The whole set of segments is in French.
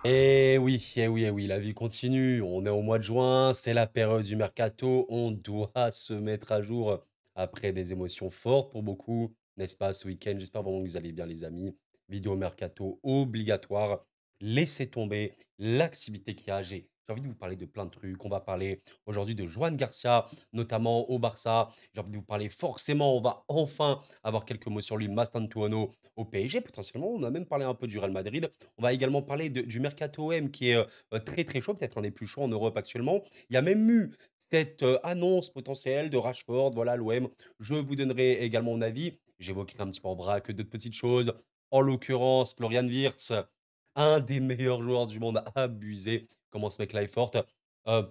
Eh oui, la vie continue. On est au mois de juin, c'est la période du mercato. On doit se mettre à jour après des émotions fortes pour beaucoup, n'est-ce pas, ce week-end? J'espère vraiment que vous allez bien, les amis. Vidéo mercato obligatoire. Laissez tomber l'activité qu'il y a. J'ai envie de vous parler de plein de trucs. On va parler aujourd'hui de Joan Garcia, notamment au Barça. J'ai envie de vous parler forcément. On va enfin avoir quelques mots sur lui, Mastantuono au PSG, potentiellement. On a même parlé un peu du Real Madrid. On va également parler du mercato OM qui est, très, très chaud, peut-être un des plus chauds en Europe actuellement. Il y a même eu cette, annonce potentielle de Rashford, voilà l'OM. Je vous donnerai également mon avis. J'évoquerai un petit peu en vrac d'autres petites choses. En l'occurrence, Florian Wirtz, un des meilleurs joueurs du monde, abusé. Comment ce mec-là est fort,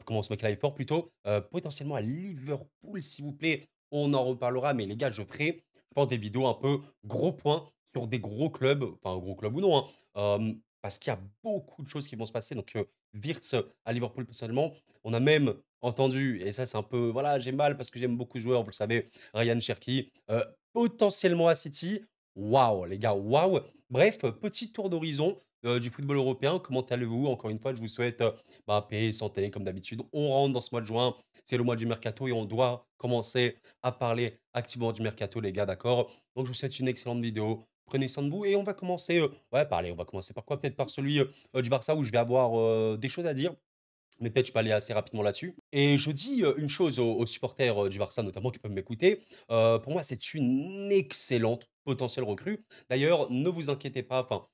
comment ce mec-là est fort plutôt. Potentiellement à Liverpool, s'il vous plaît. On en reparlera, mais les gars, je ferai, je pense, des vidéos un peu gros points sur des gros clubs, enfin, gros clubs ou non, hein, parce qu'il y a beaucoup de choses qui vont se passer. Donc, Wirtz à Liverpool, personnellement, on a même entendu, et ça, c'est un peu, voilà, j'ai mal parce que j'aime beaucoup de joueurs, vous le savez, Ryan Cherki, potentiellement à City. Waouh, les gars, waouh. Bref, petit tour d'horizon du football européen. Comment allez-vous? Encore une fois, je vous souhaite bah, paix, santé, comme d'habitude. On rentre dans ce mois de juin, c'est le mois du mercato et on doit commencer à parler activement du mercato, les gars, d'accord? Donc, je vous souhaite une excellente vidéo. Prenez soin de vous et on va commencer, ouais, par allez, on va commencer par quoi? Peut-être par celui, du Barça où je vais avoir, des choses à dire, mais peut-être je peux aller assez rapidement là-dessus. Et je dis, une chose aux supporters, du Barça notamment qui peuvent m'écouter, pour moi, c'est une excellente potentielle recrue. D'ailleurs, ne vous inquiétez pas, enfin,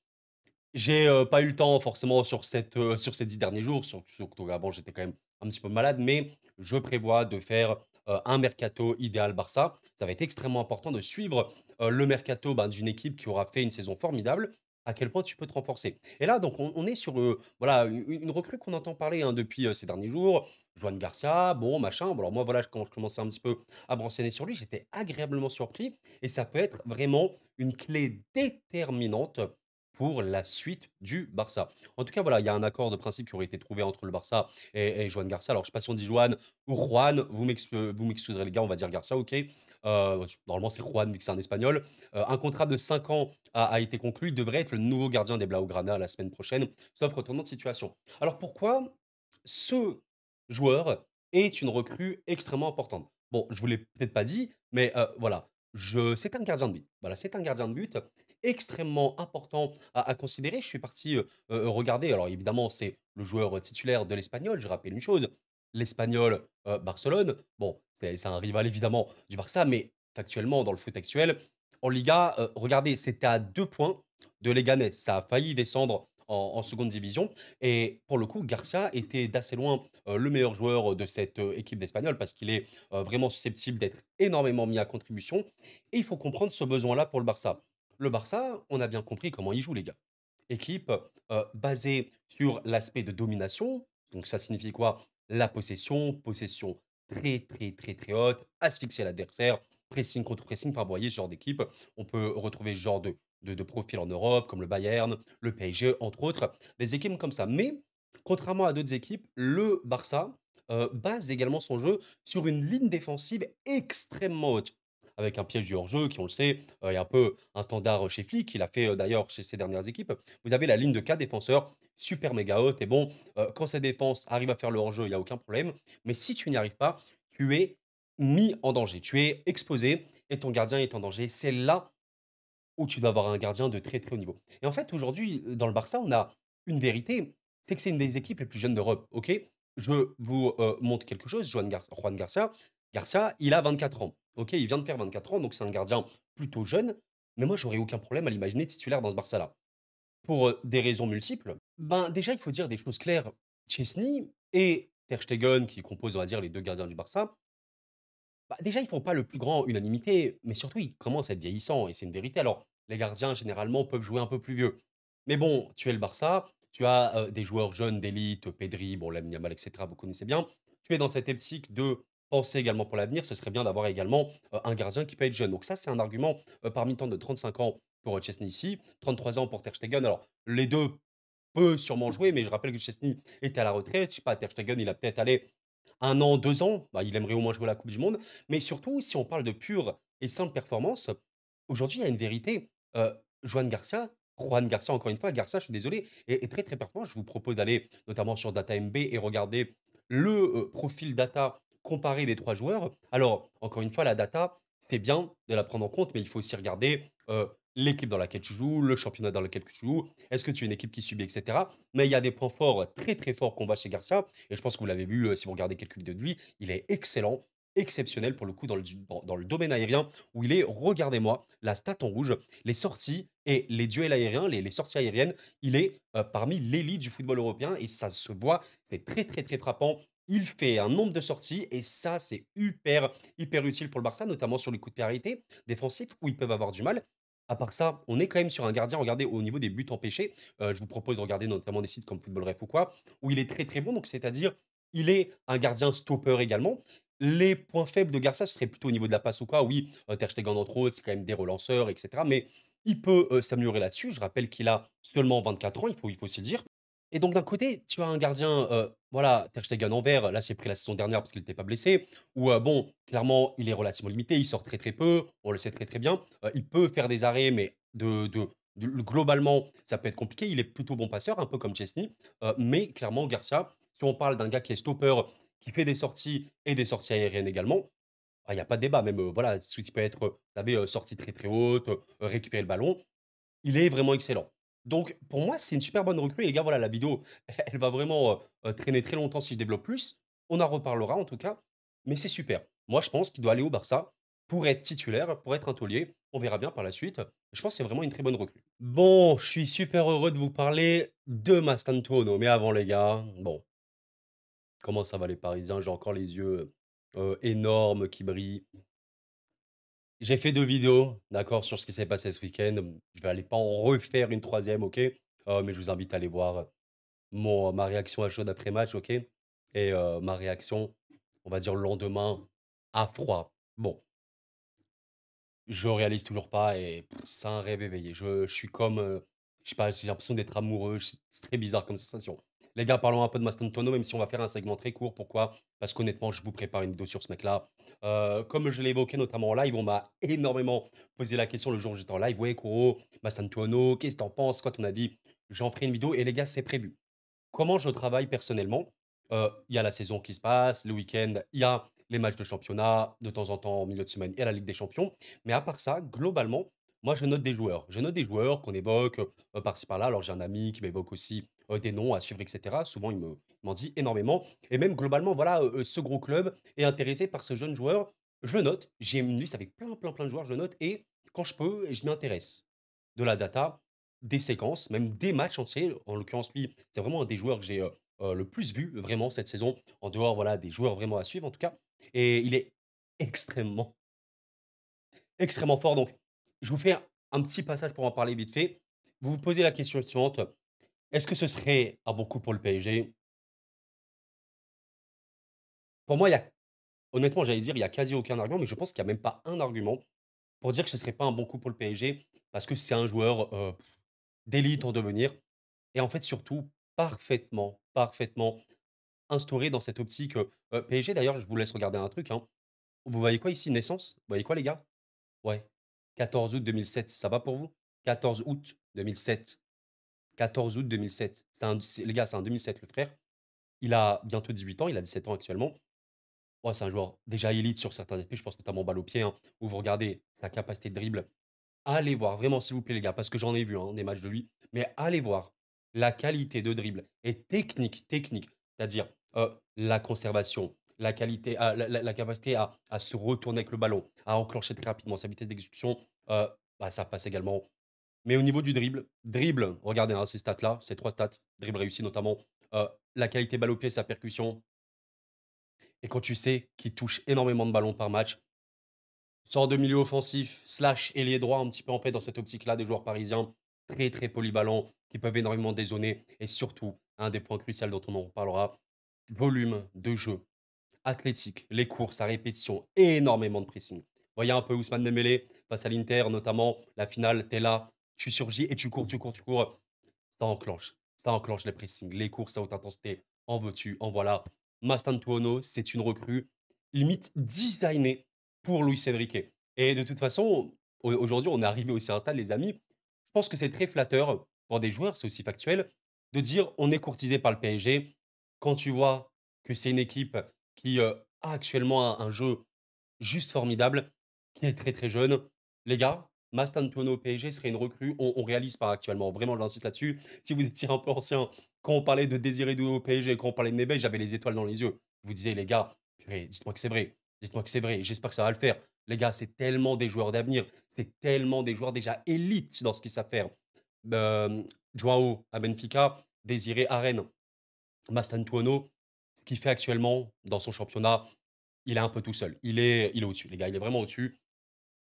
j'ai, pas eu le temps forcément sur ces 10 derniers jours, surtout qu'avant j'étais quand même un petit peu malade, mais je prévois de faire, un mercato idéal Barça. Ça va être extrêmement important de suivre, le mercato, ben, d'une équipe qui aura fait une saison formidable, à quel point tu peux te renforcer. Et là donc on est sur, voilà, une recrue qu'on entend parler, hein, depuis, ces derniers jours. Joan Garcia, bon machin, bon alors moi voilà, quand je commençais un petit peu à me renseigner sur lui, j'étais agréablement surpris et ça peut être vraiment une clé déterminante pour la suite du Barça. En tout cas, voilà, il y a un accord de principe qui aurait été trouvé entre le Barça et Joan Garcia. Alors, je ne sais pas si on dit Joan ou Juan, vous m'excuserez les gars, on va dire Garcia, OK. Normalement, c'est Juan vu que c'est un espagnol. Un contrat de 5 ans a été conclu. Il devrait être le nouveau gardien des Blaugrana la semaine prochaine, sauf retournement de situation. Alors, pourquoi ce joueur est une recrue extrêmement importante? Bon, je ne vous l'ai peut-être pas dit, mais voilà, c'est un gardien de but. Voilà, c'est un gardien de but extrêmement important à considérer. Je suis parti, regarder, alors évidemment, c'est le joueur titulaire de l'Espagnol. Je rappelle une chose, l'Espagnol, Barcelone, bon, c'est un rival évidemment du Barça, mais factuellement, dans le foot actuel, en Liga, regardez, c'était à 2 points de Leganés. Ça a failli descendre en 2 division et pour le coup, Garcia était d'assez loin, le meilleur joueur de cette, équipe d'Espagnols parce qu'il est, vraiment susceptible d'être énormément mis à contribution et il faut comprendre ce besoin-là pour le Barça. Le Barça, on a bien compris comment il joue, les gars. Équipe, basée sur l'aspect de domination, donc ça signifie quoi? La possession très, très, très, très haute, asphyxier l'adversaire, pressing contre pressing, enfin, vous voyez ce genre d'équipe. On peut retrouver ce genre de profil en Europe, comme le Bayern, le PSG, entre autres, des équipes comme ça. Mais contrairement à d'autres équipes, le Barça, base également son jeu sur une ligne défensive extrêmement haute avec un piège du hors-jeu qui, on le sait, est un peu un standard chez Flick. Il a fait, d'ailleurs chez ses dernières équipes. Vous avez la ligne de 4 défenseurs super méga haute et bon, quand cette défense arrive à faire le hors-jeu, il y a aucun problème. Mais si tu n'y arrives pas, tu es mis en danger. Tu es exposé et ton gardien est en danger. C'est là où tu dois avoir un gardien de très, très haut niveau. Et en fait, aujourd'hui, dans le Barça, on a une vérité, c'est que c'est une des équipes les plus jeunes d'Europe, OK? Je vous, montre quelque chose, Juan Garcia. Garcia, il a 24 ans, OK? Il vient de faire 24 ans, donc c'est un gardien plutôt jeune, mais moi, j'aurais aucun problème à l'imaginer titulaire dans ce Barça-là. Pour, des raisons multiples. Ben, déjà, il faut dire des choses claires. Chesney et Ter Stegen, qui composent, on va dire, les 2 gardiens du Barça, bah, déjà, ils font pas le plus grand unanimité, mais surtout, ils commencent à être vieillissants et c'est une vérité. Alors, les gardiens, généralement, peuvent jouer un peu plus vieux. Mais bon, tu es le Barça, tu as, des joueurs jeunes d'élite, Pedri, bon, Lamine Yamal et cetera, vous connaissez bien. Tu es dans cette optique de penser également pour l'avenir. Ce serait bien d'avoir également, un gardien qui peut être jeune. Donc ça, c'est un argument, parmi tant de 35 ans pour, Chesney, 33 ans pour Ter Stegen. Alors, les 2 peut sûrement jouer, mais je rappelle que Chesney est à la retraite. Je sais pas, Ter Stegen, il a peut-être, allé 1 an, 2 ans, bah, il aimerait au moins jouer la coupe du monde. Mais surtout, si on parle de pure et simple performance, aujourd'hui, il y a une vérité, Joan Garcia Juan Garcia, encore une fois, Garcia, je suis désolé, est très, très performant. Je vous propose d'aller notamment sur DataMB et regarder le, profil data comparé des 3 joueurs. Alors, encore une fois, la data, c'est bien de la prendre en compte, mais il faut aussi regarder, l'équipe dans laquelle tu joues, le championnat dans lequel tu joues. Est-ce que tu es une équipe qui subit et cetera? Mais il y a des points forts, très, très forts qu'on voit chez Garcia et je pense que vous l'avez vu, si vous regardez quelques vidéos de lui. Il est excellent, exceptionnel pour le coup dans le domaine aérien où il est regardez-moi la stat en rouge, les sorties et les duels aériens, les sorties aériennes, il est, parmi l'élite du football européen et ça se voit, c'est très, très, très frappant. Il fait un nombre de sorties et ça, c'est hyper, hyper utile pour le Barça, notamment sur les coups de pied arrêtés défensifs où ils peuvent avoir du mal. À part ça, on est quand même sur un gardien, regardez au niveau des buts empêchés, je vous propose de regarder notamment des sites comme Football Ref ou quoi, où il est très, très bon, donc c'est-à-dire, il est un gardien stopper également. Les points faibles de Garcia, ce serait plutôt au niveau de la passe ou quoi. Oui, Ter Stegen entre autres, c'est quand même des relanceurs et cetera, mais il peut, s'améliorer là-dessus. Je rappelle qu'il a seulement 24 ans, il faut aussi le dire et donc d'un côté, tu as un gardien, voilà, Ter Stegen en vert, là, c'est pris la saison dernière parce qu'il était pas blessé ou bon, clairement, il est relativement limité, il sort très, très peu, on le sait très, très bien. Il peut faire des arrêts, mais globalement, ça peut être compliqué. Il est plutôt bon passeur, un peu comme Chesney, mais clairement, Garcia, si on parle d'un gars qui est stopper, qui fait des sorties et des sorties aériennes également, ah, il y a pas de débat. Même, voilà, ce qui peut être, vous savez, sortie très, très haute, récupérer le ballon. Il est vraiment excellent. Donc pour moi, c'est une super bonne recrue et les gars, voilà, la vidéo, elle va vraiment, traîner très longtemps si je développe plus. On en reparlera en tout cas, mais c'est super. Moi, je pense qu'il doit aller au Barça pour être titulaire, pour être un taulier. On verra bien par la suite. Je pense que c'est vraiment une très bonne recrue. Bon, je suis super heureux de vous parler de Mastantuono, mais avant les gars, bon, comment ça va les Parisiens? J'ai encore les yeux, énormes qui brillent. J'ai fait 2 vidéos, d'accord, sur ce qui s'est passé ce week-end. Je vais aller pas en refaire une troisième, OK? Mais je vous invite à aller voir ma réaction à chaud après match, OK? Et ma réaction, on va dire le lendemain, à froid. Bon, je réalise toujours pas et c'est un rêve éveillé. Je suis comme, je sais pas, j'ai l'impression d'être amoureux, c'est très bizarre comme sensation. Les gars, parlons un peu de Mastantuono, même si on va faire un segment très court. Pourquoi? Parce qu'honnêtement, je vous prépare une vidéo sur ce mec-là. Comme je l'ai évoqué notamment en live, on m'a énormément posé la question le jour où j'étais en live: «Ouais, Kuro, Mastantuono, qu'est-ce que tu en penses? Quoi ton avis?» J'en ferai une vidéo et les gars, c'est prévu. Comment je travaille personnellement? Il y a la saison qui se passe, le week-end, il y a les matchs de championnat, de temps en temps, en milieu de semaine, il y a la Ligue des champions. Mais à part ça, globalement, moi, je note des joueurs. Je note des joueurs qu'on évoque, par-ci par-là. Alors j'ai un ami qui m'évoque aussi, des noms à suivre et cetera. Souvent, il m'en dit énormément et même globalement, voilà, ce gros club est intéressé par ce jeune joueur. Je le note, j'ai une liste avec plein, plein, plein de joueurs, je le note et quand je peux, je m'y intéresse. De la data, des séquences, même des matchs entiers. En l'occurrence, lui, c'est vraiment un des joueurs que j'ai, le plus vu, vraiment, cette saison, en dehors, voilà, des joueurs vraiment à suivre, en tout cas et il est extrêmement, extrêmement fort donc je vous fais un petit passage pour en parler vite fait. Vous vous posez la question suivante: «Est-ce que ce serait un bon coup pour le PSG?» Pour moi, il y a honnêtement, j'allais dire, il y a quasi aucun argument, mais je pense qu'il y a même pas un argument pour dire que ce serait pas un bon coup pour le PSG parce que c'est un joueur, d'élite en devenir et en fait, surtout, parfaitement, parfaitement instauré dans cette optique, PSG d'ailleurs, je vous laisse regarder un truc, hein. Vous voyez quoi ici? Naissance? Vous voyez quoi les gars? Ouais, 14 août 2007, ça va pour vous? 14 août 2007. 14 août 2007. C'est les gars, c'est un 2007 le frère. Il a bientôt 18 ans, il a 17 ans actuellement. Oh, c'est un joueur déjà élite sur certains aspects, je pense notamment balle au pied, hein, où vous regardez sa capacité de dribble. Allez voir, vraiment s'il vous plaît les gars, parce que j'en ai vu, hein, des matchs de lui, mais allez voir la qualité de dribble et technique, c'est-à-dire, la conservation, la qualité, la capacité à se retourner avec le ballon, à enclencher très rapidement, sa vitesse d'exécution, heu, bah, ça passe également. Mais au niveau du dribble, regardez, hein, ces stats-là, ces 3 stats, dribble réussi notamment, la qualité balle au pied, sa percussion et quand tu sais qu'il touche énormément de ballons par match, sort de milieu offensif, slash ailier droit un petit peu en fait dans cette optique-là des joueurs parisiens, très, très polyvalents, qui peuvent énormément dézonner et surtout, un des points cruciaux dont on en reparlera, volume de jeu, athlétique, les courses à répétition, énormément de pressing. Voyez un peu Ousmane Dembélé face à l'Inter notamment, la finale, tu es là, tu surgis et tu cours, tu cours, tu cours. Ça enclenche les pressings, les courses à haute intensité, en veux-tu, en voilà. Mastantuono, c'est une recrue limite designée pour Luis Enrique et de toute façon, aujourd'hui, on est arrivé aussi à un stade, les amis, je pense que c'est très flatteur pour des joueurs, c'est aussi factuel, de dire: «On est courtisé par le PSG». Quand tu vois que c'est une équipe qui, a actuellement un jeu juste formidable, qui est très, très jeune. Les gars, Mastantuono au PSG serait une recrue, on réalise pas actuellement, vraiment j'insiste là-dessus. Si vous étiez un peu ancien, quand on parlait de Désiré Doué au PSG, quand on parlait de Mbappé, j'avais les étoiles dans les yeux. Je vous disais: «Les gars, purée, dites-moi que c'est vrai, dites-moi que c'est vrai, j'espère que ça va le faire». Les gars, c'est tellement des joueurs d'avenir, c'est tellement des joueurs déjà élites dans ce qu'ils savent faire. Hem, Joao à Benfica, Désiré à Rennes. Mastantuono, ce qu'il fait actuellement dans son championnat, il est un peu tout seul. Il est au-dessus, les gars, il est vraiment au-dessus.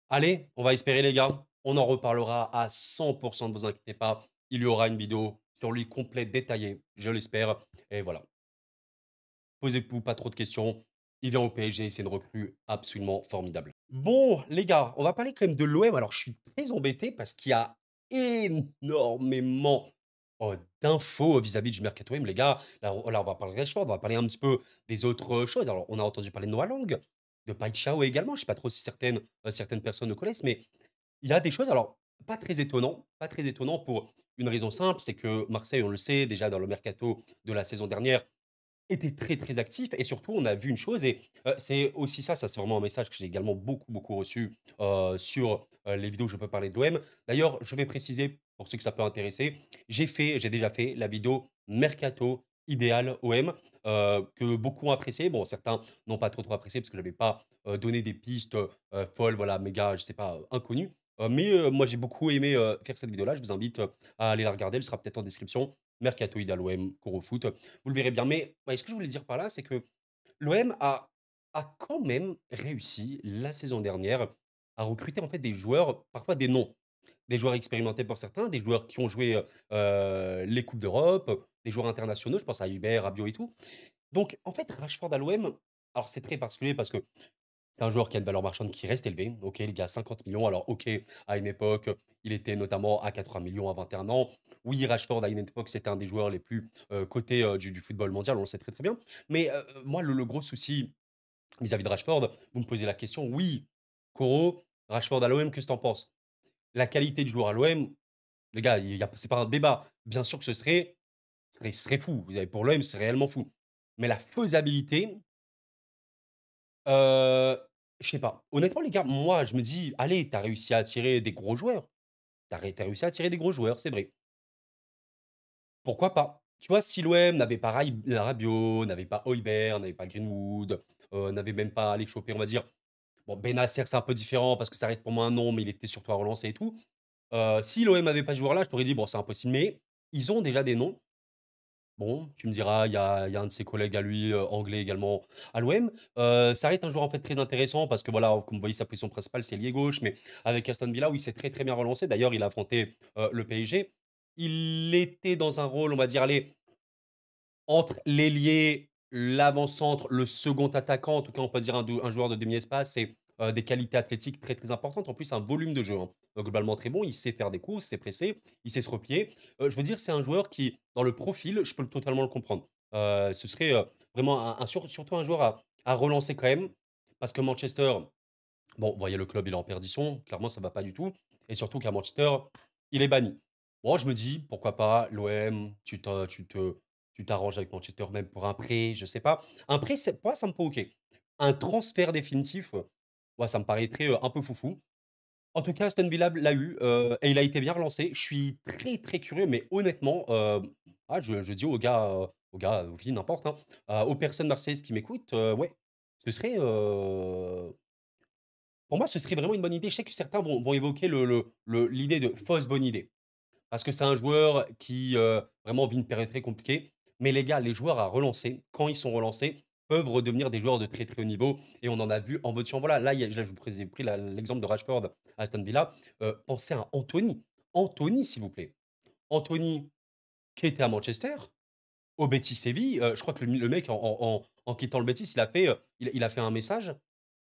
Allez, on va espérer, les gars. On en reparlera à 100%, ne vous inquiétez pas. Il y aura une vidéo sur lui complète, détaillée, je l'espère. Et voilà. Posez-vous pas trop de questions. Il vient au PSG, c'est une recrue absolument formidable. Bon, les gars, on va parler quand même de l'OM. Alors, je suis très embêté parce qu'il y a énormément d'infos vis-à-vis du Mercato M, les gars. Là, on va parler de Rashford, on va parler un petit peu des autres choses. Alors, on a entendu parler de Noah Lang, de Paixão également. Je ne sais pas trop si certaines personnes le connaissent, mais il y a des choses, alors, pas très étonnant pour une raison simple, c'est que Marseille, on le sait, déjà dans le mercato de la saison dernière, était très, très actif et surtout on a vu une chose et c'est aussi ça, c'est vraiment un message que j'ai également beaucoup, beaucoup reçu, sur, les vidéos où je peux parler de l'OM. D'ailleurs, je vais préciser pour ceux que ça peut intéresser, j'ai déjà fait la vidéo mercato idéal OM, que beaucoup ont apprécié. Bon, certains n'ont pas trop, trop apprécié parce que j'avais pas, donné des pistes, folles, voilà, méga, je sais pas, inconnues. Mais moi j'ai beaucoup aimé, faire cette vidéo-là. Je vous invite, à aller la regarder, elle sera peut-être en description. Mercato idéal OM, Coro Foot. Vous le verrez bien. Mais ouais, ce que je voulais dire par là, c'est que l'OM a quand même réussi la saison dernière à recruter en fait des joueurs, parfois des noms. Des joueurs expérimentés pour certains, des joueurs qui ont joué les Coupes d'Europe, des joueurs internationaux, je pense à Hubert, Rabiot et tout. Donc en fait, Rashford à l'OM, alors c'est très particulier parce que c'est un joueur qui a une valeur marchande qui reste élevée. OK, les gars, 50 millions. Alors OK, à une époque, il était notamment à 80 millions à 21 ans. Oui, Rashford, à une époque, c'était un des joueurs les plus, cotés, du football mondial, on le sait très, très bien. Mais, moi, le gros souci vis-à-vis de Rashford, vous me posez la question, oui, Koro, Rashford à l'OM, qu'est-ce que tu en penses? La qualité du joueur à l'OM, les gars, il y a c'est pas un débat. Bien sûr que ce serait fou. Vous avez pour l'OM, c'est réellement fou. Mais la faisabilité, je sais pas. Honnêtement, les gars, moi, je me dis: «Allez, tu as réussi à attirer des gros joueurs. Tu as réussi à attirer des gros joueurs, c'est vrai. Pourquoi pas?» Tu vois, si l'OM n'avait pas Rabiot, n'avait pas Højbjerg, n'avait pas Greenwood, n'avait même pas allé choper, on va dire bon, Benacer, c'est un peu différent parce que ça reste pour moi un nom, mais il était surtout à relancer et tout. Si l'OM n'avait pas ce joueur-là, je t'aurais dit: «Bon, c'est impossible», mais ils ont déjà des noms. Bon, tu me diras, il y a un de ses collègues à lui, anglais également à l'OM. Ça reste un joueur en fait très intéressant parce que voilà, comme vous voyez, sa position principale, c'est ailier gauche, mais avec Aston Villa, où il s'est très, très bien relancé. D'ailleurs, il a affronté, le PSG. Il était dans un rôle, on va dire, allez, entre l'ailier, l'avant-centre, le second attaquant, en tout cas, on peut dire un joueur de demi-espace et des qualités athlétiques très, très importantes. En plus, un volume de jeu, hein, globalement très bon. Il sait faire des courses, il sait presser, il sait se replier. Je veux dire, c'est un joueur qui, dans le profil, je peux totalement le comprendre. Ce serait, vraiment surtout un joueur à relancer quand même parce que Manchester, bon, vous voyez le club, il est en perdition. Clairement, ça va pas du tout et surtout qu'à Manchester, il est banni. Moi, je me dis: «Pourquoi pas l'OM?» Tu t'arranges avec Manchester même pour un prêt, je sais pas. Un prêt, c'est moi, ça me peut OK. Un transfert définitif, ouais, ça me paraîtrait, un peu foufou. En tout cas, Aston Villa l'a eu, et il a été bien relancé. Je suis très, très curieux, mais honnêtement, je dis aux filles, n'importe, hein, aux personnes marseillaises qui m'écoutent, ouais, ce serait, pour moi, ce serait vraiment une bonne idée. Je sais que certains vont évoquer l'idée de fausse bonne idée. Parce que c'est un joueur qui, vraiment vit une période très compliquée. Mais les gars, les joueurs à relancer, quand ils sont relancés, peuvent redevenir des joueurs de très, très haut niveau et on en a vu en voiture. Voilà, là, je vous ai pris l'exemple de Rashford à Aston Villa. Pensez à Anthony. Anthony, s'il vous plaît. Anthony, qui était à Manchester, au Betis Séville, je crois que le mec en quittant le Betis, il a fait un message: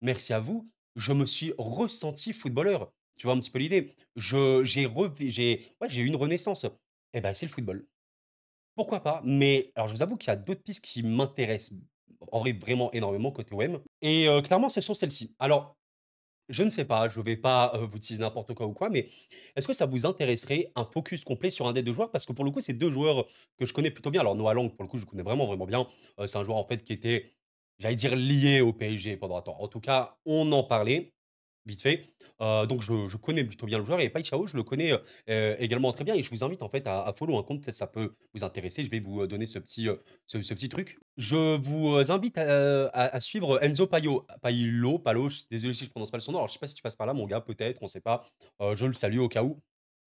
«Merci à vous, je me suis ressenti footballeur». Tu vois un petit peu l'idée? J'ai eu une renaissance. Et ben, c'est le football. Pourquoi pas? Mais alors je vous avoue qu'il y a d'autres pistes qui m'intéressent, en vrai vraiment énormément côté OM et clairement ce sont celles-ci. Alors Je ne sais pas, je vais pas, vous dire n'importe quoi ou quoi, mais est-ce que ça vous intéresserait un focus complet sur un des 2 joueurs? Parce que pour le coup, c'est 2 joueurs que je connais plutôt bien. Alors Noah Lang, pour le coup, je le connais vraiment, vraiment bien. C'est un joueur, en fait, qui était, j'allais dire, lié au PSG pendant un temps. En tout cas, on en parlait, vite fait. Donc je connais plutôt bien le joueur et Pay Chao, je le connais, également très bien et je vous invite, en fait, à follow un compte, peut-être ça peut vous intéresser. Je vais vous, donner ce petit truc. Je vous, invite à suivre Enzo Paolo, je suis désolé si je prononce pas le son nom. Alors je sais pas si tu passes par là mon gars, peut-être, on sait pas. Je le salue au cas où.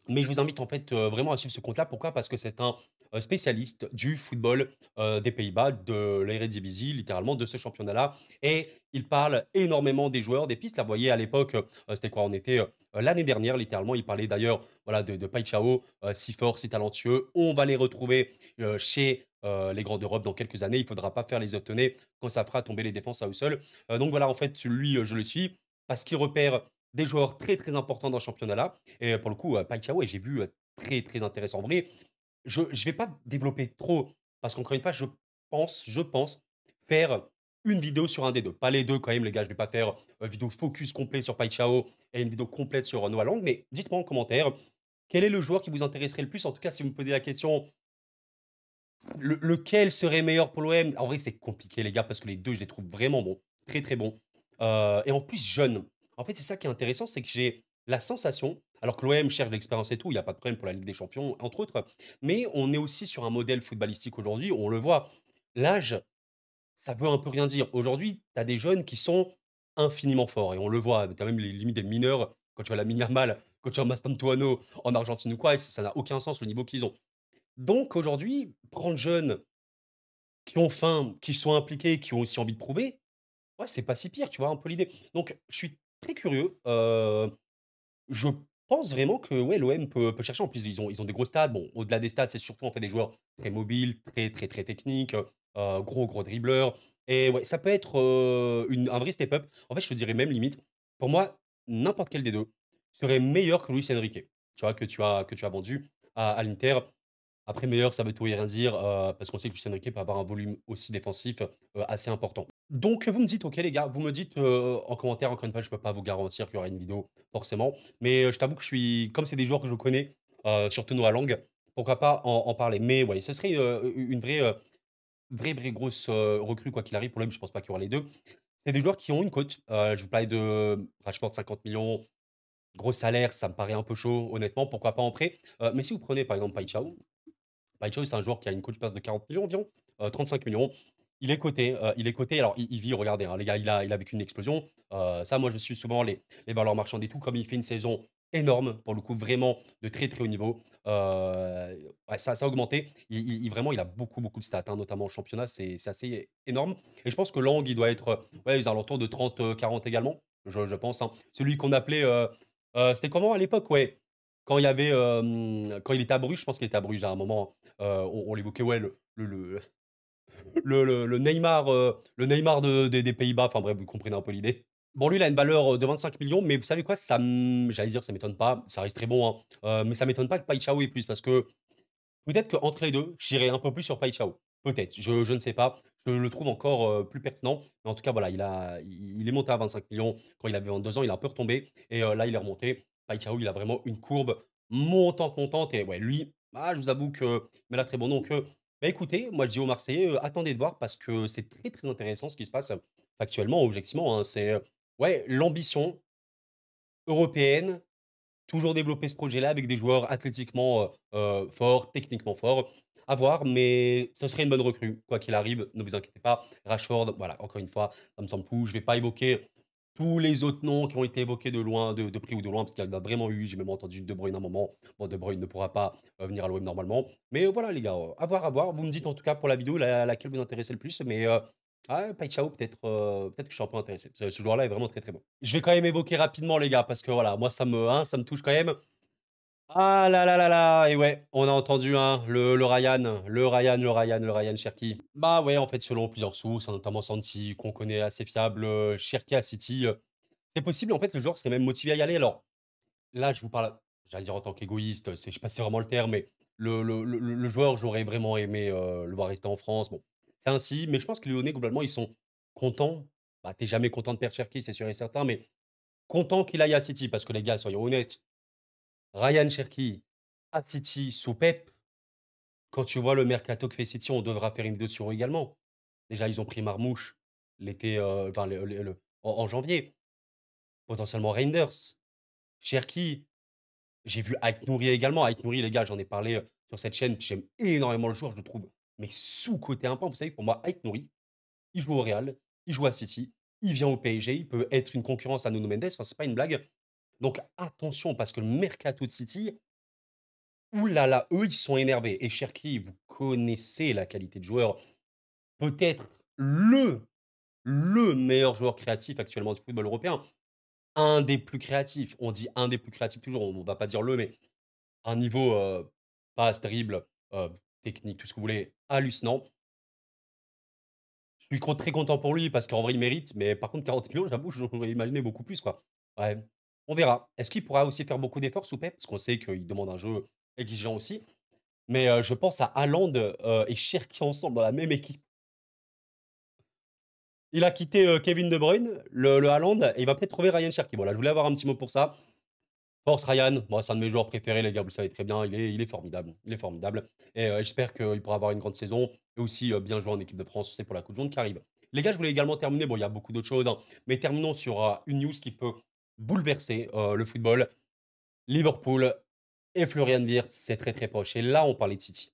Mais je vous invite en fait, vraiment à suivre ce compte-là. Pourquoi? Parce que c'est un, spécialiste du football, des Pays-Bas, de l'Eredivisie, littéralement de ce championnat-là et il parle énormément des joueurs, des pistes. Là, vous voyez à l'époque, c'était quoi? On était, l'année dernière littéralement, il parlait d'ailleurs, voilà, de Paixão, si fort, si talentueux. On va les retrouver, chez, les grands d'Europe dans quelques années. Il faudra pas faire les autonés quand ça fera tomber les défenses à eux seuls. Donc voilà, en fait, lui, je le suis parce qu'il repère des joueurs très, très importants dans ce championnat-là et pour le coup, Paixão et j'ai vu, très, très intéressant. En vrai, je vais pas développer trop parce qu'encore une fois, je pense faire une vidéo sur un des 2. Pas les 2 quand même les gars, je vais pas faire, vidéo focus complet sur Paixão et une vidéo complète sur, Noah Lang, mais dites-moi en commentaire, quel est le joueur qui vous intéresserait le plus? En tout cas, si vous me posez la question, lequel serait meilleur pour l'OM? En vrai, c'est compliqué les gars parce que les 2 je les trouve vraiment bons, très, très bons, et en plus jeunes. En fait, c'est ça qui est intéressant, c'est que j'ai la sensation alors que l'OM cherche de l'expérience et tout, il y a pas de problème pour la Ligue des Champions, entre autres, mais on est aussi sur un modèle footballistique aujourd'hui, on le voit. L'âge, ça veut un peu rien dire. Aujourd'hui, tu as des jeunes qui sont infiniment forts et on le voit, tu as même les limites des mineurs, quand tu vois Lamine Yamal, quand tu vois Mastantuono en Argentine ou quoi, et ça n'a aucun sens le niveau qu'ils ont. Donc aujourd'hui, prendre jeunes qui ont faim, qui sont impliqués, qui ont aussi envie de prouver, ouais, c'est pas si pire, tu vois un peu l'idée? Donc je suis très curieux, je pense vraiment que, ouais, l'OM peut chercher. En plus, ils ont des gros stades. Bon, au-delà des stades, c'est surtout, en fait, des joueurs très mobiles, très, très, très techniques, gros, gros dribbleurs et ouais, ça peut être, un vrai step up. En fait, je te dirais même limite, pour moi, n'importe quel des 2 serait meilleur que Luis Enrique, tu vois? Que tu as vendu à l'Inter. Après meilleur, ça veut tout et rien dire, parce qu'on sait que Luis Enrique peut avoir un volume aussi défensif, assez important. Donc vous me dites: «OK les gars», vous me dites, en commentaire, encore une fois, je peux pas vous garantir qu'il y aura une vidéo forcément, mais je t'avoue que je suis comme c'est des joueurs que je connais, surtout Noah Lang, pourquoi pas en parler? Mais ouais, ce serait, une vraie, vraie grosse, recrue quoi qu'il arrive. Pour l'OM, je pense pas qu'il y aura les 2. C'est des joueurs qui ont une cote, je vous parlais de Rashford 50 millions, gros salaire, ça me paraît un peu chaud honnêtement, pourquoi pas en prêt? Mais si vous prenez par exemple Paixão, Pacho, c'est un joueur qui a une coach passe de 40 millions environ, 35 millions. Il est coté, alors il vit, regardez, hein, les gars, il a vécu une explosion. Ça, moi, je suis souvent les valeurs marchandes et tout, comme il fait une saison énorme, pour le coup, vraiment de très, très haut niveau. Ouais, ça a augmenté. Vraiment, il a beaucoup, beaucoup de stats, hein, notamment en championnat, c'est assez énorme et je pense que Lang, il doit être, ouais, aux alentours de 30, 40 également, je pense, hein. Celui qu'on appelait, c'était comment à l'époque? Ouais, quand il y avait, quand il était à Bruges, je pense qu'il était à Bruges à un moment. On l'évoquait, ouais, le Neymar des Pays-Bas, enfin bref, vous comprenez un peu l'idée. Bon, lui, il a une valeur, de 25 millions, mais vous savez quoi? J'allais dire, ça m'étonne pas, ça reste très bon, hein, mais ça m'étonne pas que Paixão ait plus parce que peut-être qu'entre les 2, j'irais un peu plus sur Paixão. Peut-être, je ne sais pas. Je le trouve encore, plus pertinent, mais en tout cas, voilà, il est monté à 25 millions quand il avait 22 ans, il a un peu retombé et là, il est remonté. Paixão, il a vraiment une courbe montante, montante et ouais, lui, je vous avoue que mais là, très bon. Donc, bah, écoutez, moi, je dis aux Marseillais, attendez de voir parce que c'est très, très intéressant ce qui se passe, factuellement, objectivement, hein. C'est, ouais, l'ambition européenne. Toujours développer ce projet-là avec des joueurs athlétiquement, forts, techniquement forts. À voir, mais ce serait une bonne recrue, quoi qu'il arrive, ne vous inquiétez pas. Rashford, voilà, encore une fois, ça me semble fou. Je vais pas évoquer tous les autres noms qui ont été évoqués de loin, de près ou de loin, parce qu'il y en a vraiment eu. J'ai même entendu De Bruyne à un moment. Bon, De Bruyne ne pourra pas, venir à l'OM normalement. Mais voilà les gars, à voir, à voir. Vous me dites en tout cas pour la vidéo laquelle vous intéressez le plus, mais Paixão peut-être, peut-être que je suis un peu intéressé. Ce joueur-là est vraiment très, très bon. Je vais quand même évoquer rapidement les gars, parce que voilà, moi ça me touche quand même. Ah là là là là et ouais, on a entendu, hein, le Ryan Cherki. Bah ouais, en fait, selon plusieurs sources, hein, notamment Santi, qu'on connaît assez fiable, Cherki à City, c'est possible, en fait, le joueur serait même motivé à y aller. Alors là, je vous parle, j'allais dire en tant qu'égoïste, c'est je sais pas si c'est vraiment le terme, mais le joueur, j'aurais vraiment aimé, le voir rester en France. Bon, c'est ainsi, mais je pense que les Lyonnais, globalement, ils sont contents. Bah, tu jamais content de perdre Cherki, c'est sûr et certain, mais content qu'il aille à City parce que les gars, soyons honnêtes, Ryan Cherki à City sous Pep, quand tu vois le mercato que fait City, on devra faire une vidéo sur eux également. Déjà, ils ont pris Marmoush l'été, enfin en janvier, potentiellement Reinders, Cherki. J'ai vu Ait Nouri également. Ait Nouri, les gars, j'en ai parlé, sur cette chaîne, j'aime énormément le joueur, je le trouve, mais sous-coté un peu. Vous savez, pour moi, Ait Nouri, il joue au Real, il joue à City, il vient au PSG, il peut être une concurrence à Nuno Mendes, enfin, c'est pas une blague. Donc attention, parce que le mercato de City, ouh là là, eux, ils sont énervés et Cherki, vous connaissez la qualité de joueur, peut-être le meilleur joueur créatif actuellement du football européen. Un des plus créatifs. On dit un des plus créatifs toujours, on va pas dire le, mais un niveau, passe, dribble, heu, technique, tout ce que vous voulez, hallucinant. Je suis très content pour lui parce qu'en vrai, il mérite, mais par contre 40 millions, j'avoue, j'aurais imaginé beaucoup plus, quoi. Ouais, on verra. Est-ce qu'il pourra aussi faire beaucoup d'efforts sous Pep? Parce qu'on sait qu'il demande un jeu exigeant aussi, mais je pense à Haaland, et Cherki ensemble dans la même équipe. Il a quitté, Kevin De Bruyne, le Haaland et il va peut-être trouver Ryan Cherki. Voilà, je voulais avoir un petit mot pour ça. Force Ryan, moi c'est un de mes joueurs préférés les gars, vous le savez très bien, il est formidable, il est formidable et j'espère qu'il pourra avoir une grande saison et aussi, bien jouer en équipe de France, c'est pour la coupe du monde qui arrive. Les gars, je voulais également terminer, bon il y a beaucoup d'autres choses, hein, mais terminons sur, une news qui peut bouleverser, le football. Liverpool et Florian Wirtz, c'est très, très proche et là, on parlait de City.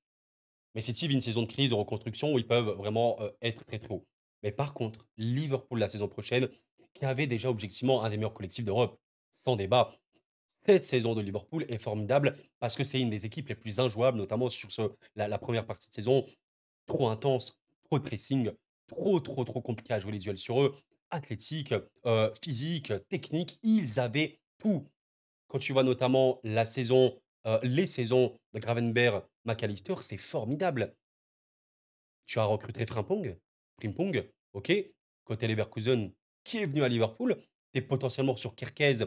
Mais City vit une saison de crise, de reconstruction où ils peuvent vraiment, être très, très haut. Mais par contre, Liverpool la saison prochaine, qui avait déjà objectivement un des meilleurs collectifs d'Europe, sans débat. Cette saison de Liverpool est formidable parce que c'est une des équipes les plus injouables, notamment sur la première partie de saison. Trop intense, trop de pressing, trop compliqué à jouer les duels sur eux. Athlétique, physique, technique, ils avaient tout. Quand tu vois notamment les saisons de Gravenberch, McAllister, c'est formidable. Tu as recruté Frimpong, OK. Côté Leverkusen, qui est venu à Liverpool. Tu es potentiellement sur Kerkez,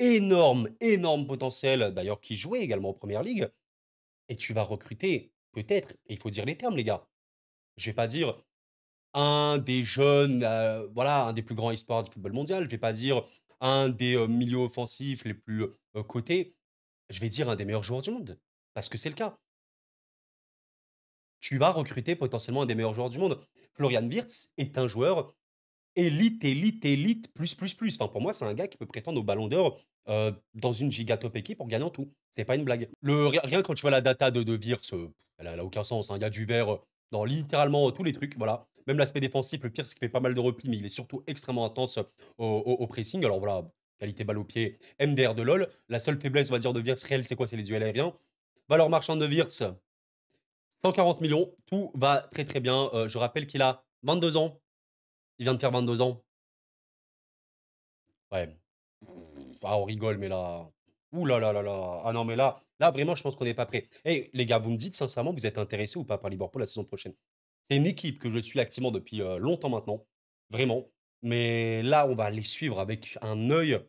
énorme potentiel, d'ailleurs qui jouait également en première ligue et tu vas recruter peut-être, et il faut dire les termes les gars, je vais pas dire un des jeunes, voilà, un des plus grands espoirs du football mondial, je vais pas dire un des, milieux offensifs les plus, cotés, je vais dire un des meilleurs joueurs du monde, parce que c'est le cas. Tu vas recruter potentiellement un des meilleurs joueurs du monde. Florian Wirtz est un joueur élite, plus. Enfin, pour moi, c'est un gars qui peut prétendre au ballon d'or, dans une giga top équipe en gagnant tout. C'est pas une blague. Rien quand tu vois la data de Wirtz, elle a aucun sens, hein. Il y a du vert, dans littéralement, tous les trucs, voilà. Même l'aspect défensif, le pire, c'est qu'il fait pas mal de replis, mais il est surtout extrêmement intense, au pressing. Alors voilà, qualité balle au pied, MDR de LOL. La seule faiblesse, on va dire, de Wirtz réelle, c'est quoi? C'est les duels aériens. Valeur marchande de Wirtz, 140 millions, tout va très, très bien. Je rappelle qu'il a 22 ans. Il vient de faire 22 ans. Ouais. Ah, on rigole, mais là, ouh là là là là. Ah non, mais là vraiment, je pense qu'on n'est pas prêt. Eh, les gars, vous me dites sincèrement, vous êtes intéressés ou pas par Liverpool la saison prochaine? C'est une équipe que je suis activement depuis, longtemps maintenant, vraiment. Mais là, on va les suivre avec un œil.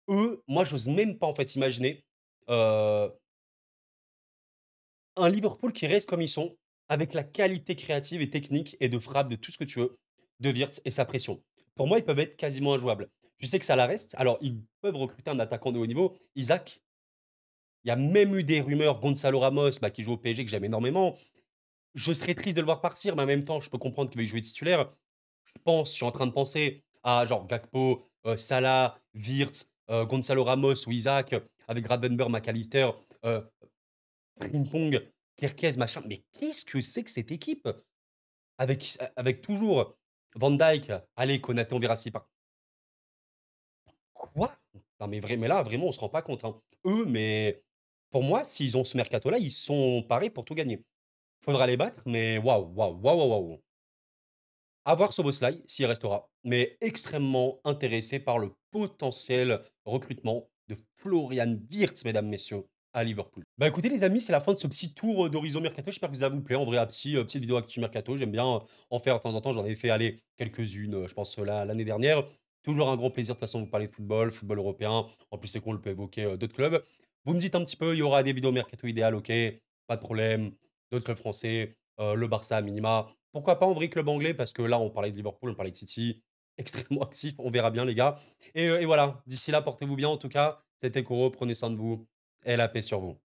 Eux, moi, j'ose même pas en fait imaginer, heu, un Liverpool qui reste comme ils sont, avec la qualité créative et technique et de frappe, de tout ce que tu veux, de Wirtz et sa pression. Pour moi, ils peuvent être quasiment injouables. Tu sais que ça la reste. Alors, ils peuvent recruter un attaquant de haut niveau, Isaac. Il y a même eu des rumeurs, Gonzalo Ramos, bah, qui joue au PSG, que j'aime énormément. Je serais triste de le voir partir, mais en même temps, je peux comprendre qu'il veuille jouer titulaire. Je suis en train de penser à genre Gakpo, Salah, Wirtz, Gonzalo Ramos ou Isaac, avec Gravenberch, McAllister, heu, Frimpong, Kerkez, machin. Mais qu'est-ce que c'est que cette équipe? Avec toujours Van Dijk, allez, Konaté, on verra s'il part. Quoi? Non mais là, vraiment, on se rend pas compte, hein. Eux, mais pour moi, s'ils ont ce mercato-là, ils sont parés pour tout gagner. Faudra les battre, mais waouh. À voir Szoboszlai, s'il restera, mais extrêmement intéressé par le potentiel recrutement de Florian Wirtz, mesdames, messieurs, à Liverpool. Bah, écoutez les amis, c'est la fin de ce petit tour, d'horizon mercato. J'espère que ça vous plaît. En vrai, petite vidéo actu mercato. J'aime bien, en faire de temps en temps. J'en ai fait, allez, quelques-unes, je pense, l'année dernière. Toujours un grand plaisir de toute façon de vous parler de football, football européen. En plus, c'est cool, on peut évoquer, d'autres clubs. Vous me dites un petit peu, il y aura des vidéos mercato idéales, OK, pas de problème. D'autres clubs français, le Barça à minima. Pourquoi pas en vrai club anglais? Parce que là, on parlait de Liverpool, on parlait de City. extrêmement actif. On verra bien les gars et voilà, d'ici là, portez-vous bien en tout cas. C'était Koro, prenez soin de vous et la paix sur vous.